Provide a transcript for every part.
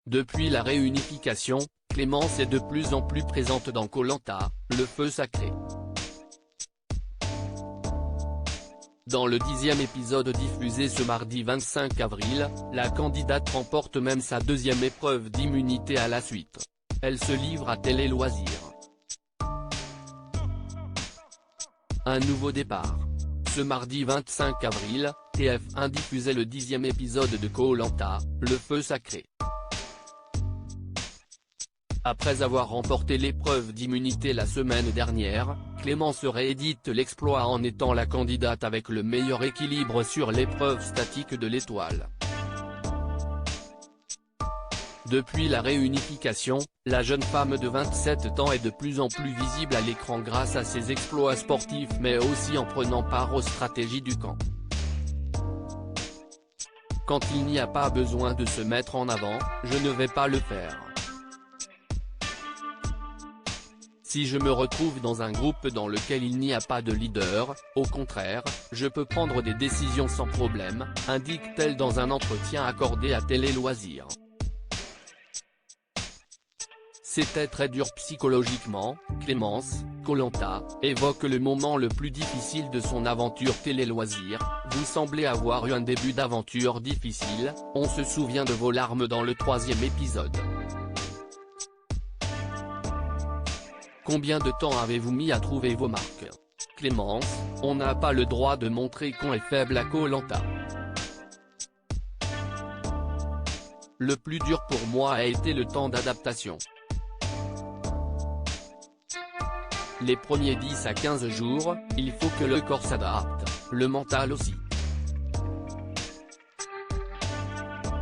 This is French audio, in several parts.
Depuis la réunification, Clémence est de plus en plus présente dans Koh Lanta, le feu sacré. Dans le 10e épisode diffusé ce mardi 25 avril, la candidate remporte même sa deuxième épreuve d'immunité à la suite. Elle se livre à Télé Loisirs. Un nouveau départ. Ce mardi 25 avril, TF1 diffusait le 10e épisode de Koh Lanta, le feu sacré. Après avoir remporté l'épreuve d'immunité la semaine dernière, Clémence réédite l'exploit en étant la candidate avec le meilleur équilibre sur l'épreuve statique de l'étoile. Depuis la réunification, la jeune femme de 27 ans est de plus en plus visible à l'écran grâce à ses exploits sportifs mais aussi en prenant part aux stratégies du camp. Quand il n'y a pas besoin de se mettre en avant, je ne vais pas le faire. Si je me retrouve dans un groupe dans lequel il n'y a pas de leader, au contraire, je peux prendre des décisions sans problème, indique-t-elle dans un entretien accordé à Télé Loisirs. C'était très dur psychologiquement, Clémence, Koh Lanta, évoque le moment le plus difficile de son aventure Télé Loisirs. Vous semblez avoir eu un début d'aventure difficile, on se souvient de vos larmes dans le 3e épisode. Combien de temps avez-vous mis à trouver vos marques? Clémence, on n'a pas le droit de montrer qu'on est faible à Koh Lanta. Le plus dur pour moi a été le temps d'adaptation. Les premiers 10 à 15 jours, il faut que le corps s'adapte, le mental aussi.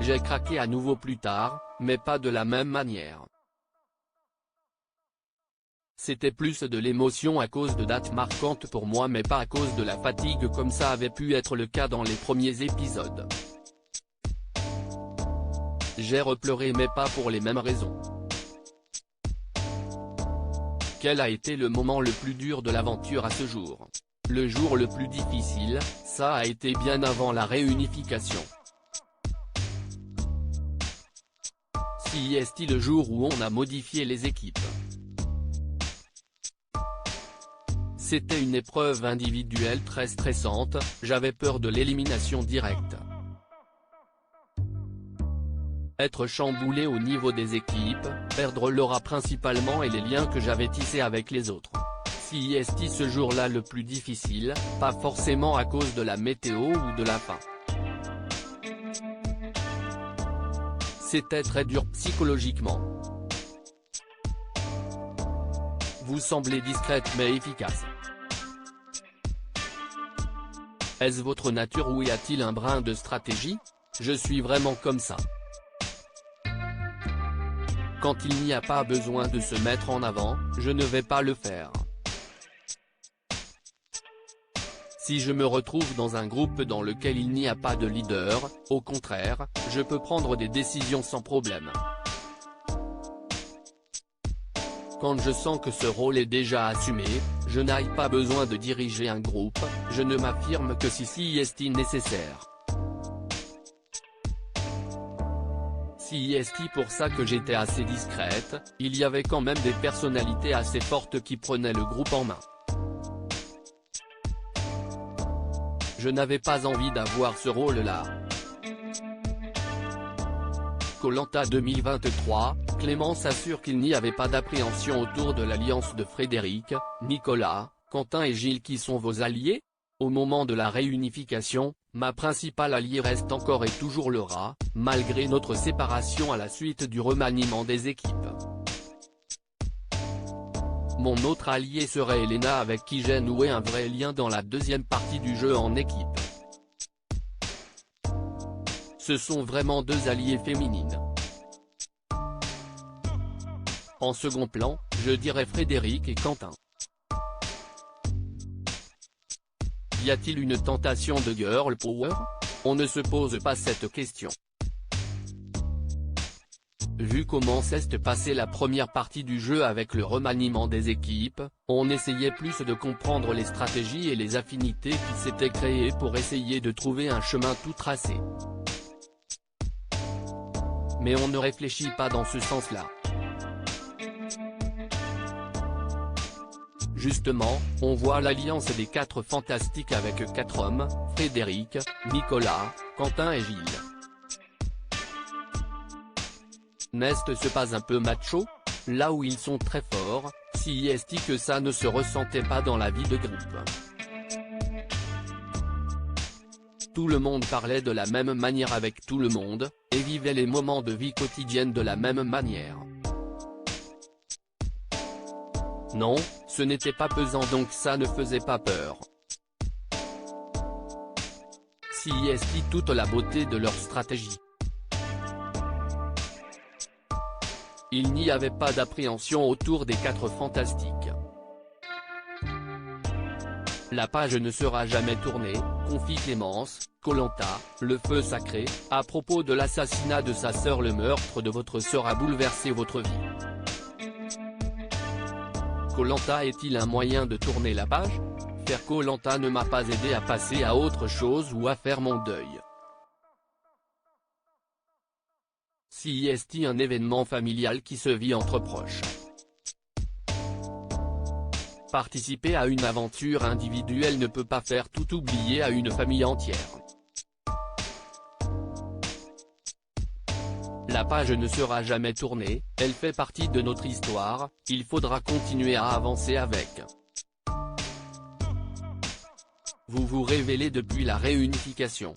J'ai craqué à nouveau plus tard, mais pas de la même manière. C'était plus de l'émotion à cause de dates marquantes pour moi mais pas à cause de la fatigue comme ça avait pu être le cas dans les premiers épisodes. J'ai repleuré mais pas pour les mêmes raisons. Quel a été le moment le plus dur de l'aventure à ce jour? Le jour le plus difficile, ça a été bien avant la réunification. C'est le jour où on a modifié les équipes. C'était une épreuve individuelle très stressante, j'avais peur de l'élimination directe. Être chamboulé au niveau des équipes, perdre l'aura principalement et les liens que j'avais tissés avec les autres. C'est ce jour-là le plus difficile, pas forcément à cause de la météo ou de la faim. C'était très dur psychologiquement. Vous semblez discrète mais efficace. Est-ce votre nature ou y a-t-il un brin de stratégie? Je suis vraiment comme ça. Quand il n'y a pas besoin de se mettre en avant, je ne vais pas le faire. Si je me retrouve dans un groupe dans lequel il n'y a pas de leader, au contraire, je peux prendre des décisions sans problème. Quand je sens que ce rôle est déjà assumé, je n'ai pas besoin de diriger un groupe, je ne m'affirme que si c'est nécessaire. C'est pour ça que j'étais assez discrète, il y avait quand même des personnalités assez fortes qui prenaient le groupe en main. Je n'avais pas envie d'avoir ce rôle-là. Koh Lanta 2023, Clémence assure qu'il n'y avait pas d'appréhension autour de l'alliance de Frédéric, Nicolas, Quentin et Gilles qui sont vos alliés? Au moment de la réunification, ma principale alliée reste encore et toujours Laura, malgré notre séparation à la suite du remaniement des équipes. Mon autre allié serait Elena avec qui j'ai noué un vrai lien dans la deuxième partie du jeu en équipe. Ce sont vraiment deux alliées féminines. En second plan, je dirais Frédéric et Quentin. Y a-t-il une tentation de girl power? On ne se pose pas cette question. Vu comment s'est passée la première partie du jeu avec le remaniement des équipes, on essayait plus de comprendre les stratégies et les affinités qui s'étaient créées pour essayer de trouver un chemin tout tracé. mais on ne réfléchit pas dans ce sens-là. Justement, on voit l'alliance des 4 fantastiques avec 4 hommes, Frédéric, Nicolas, Quentin et Gilles. N'est-ce pas un peu macho? Là où ils sont très forts, si est-il que ça ne se ressentait pas dans la vie de groupe. Tout le monde parlait de la même manière avec tout le monde, et vivait les moments de vie quotidienne de la même manière. Non, ce n'était pas pesant donc ça ne faisait pas peur. Si est-il toute la beauté de leur stratégie. Il n'y avait pas d'appréhension autour des 4 fantastiques. La page ne sera jamais tournée, confie Clémence, Koh-Lanta, le feu sacré, à propos de l'assassinat de sa sœur. Le meurtre de votre sœur a bouleversé votre vie. Koh-Lanta est-il un moyen de tourner la page? Faire Koh-Lanta ne m'a pas aidé à passer à autre chose ou à faire mon deuil. Si est-il un événement familial qui se vit entre proches. Participer à une aventure individuelle ne peut pas faire tout oublier à une famille entière. La page ne sera jamais tournée, elle fait partie de notre histoire, il faudra continuer à avancer avec. Vous vous révélez depuis la réunification.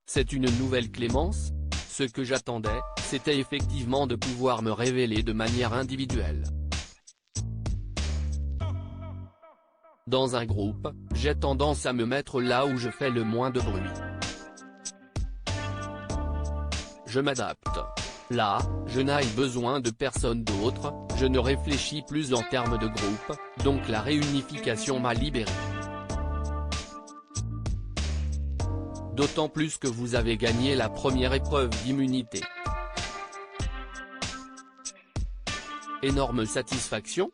C'est une nouvelle Clémence? Ce que j'attendais, c'était effectivement de pouvoir me révéler de manière individuelle. Dans un groupe, j'ai tendance à me mettre là où je fais le moins de bruit. Je m'adapte. Là, je n'ai besoin de personne d'autre, je ne réfléchis plus en termes de groupe, donc la réunification m'a libéré. D'autant plus que vous avez gagné la première épreuve d'immunité. Énorme satisfaction?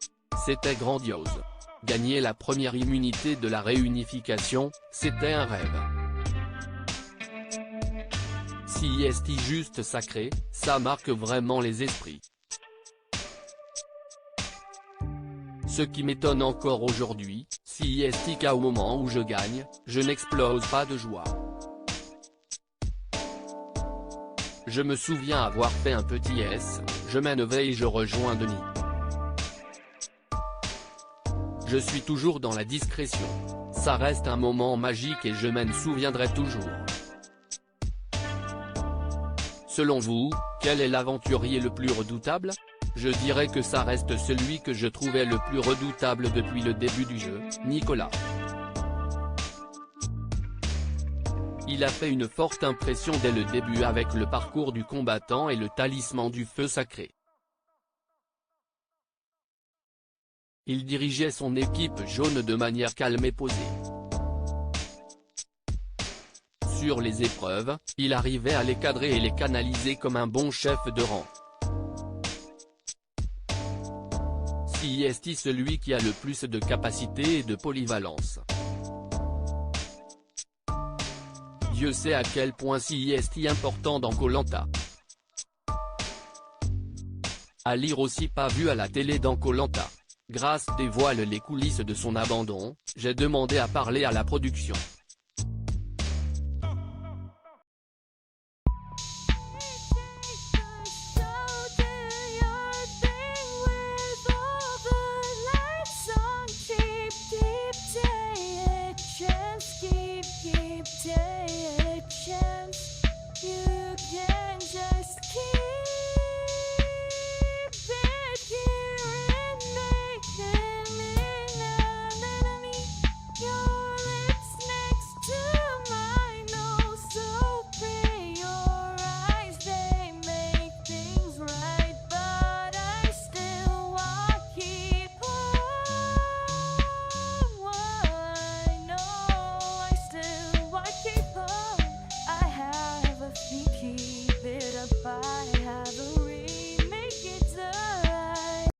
C'était grandiose. Gagner la première immunité de la réunification, c'était un rêve. Si est-il juste sacré, ça marque vraiment les esprits. Ce qui m'étonne encore aujourd'hui, si est-il qu'au moment où je gagne, je n'explose pas de joie. Je me souviens avoir fait un petit S, je m'énerve et je rejoins Denis. Je suis toujours dans la discrétion. Ça reste un moment magique et je m'en souviendrai toujours. Selon vous, quel est l'aventurier le plus redoutable? Je dirais que ça reste celui que je trouvais le plus redoutable depuis le début du jeu, Nicolas. Il a fait une forte impression dès le début avec le parcours du combattant et le talisman du feu sacré. Il dirigeait son équipe jaune de manière calme et posée. Sur les épreuves, il arrivait à les cadrer et les canaliser comme un bon chef de rang. Si est-il celui qui a le plus de capacité et de polyvalence. Dieu sait à quel point si est-il important dans Koh-Lanta. À lire aussi pas vu à la télé dans Koh-Lanta. Grâce dévoile les coulisses de son abandon, j'ai demandé à parler à la production.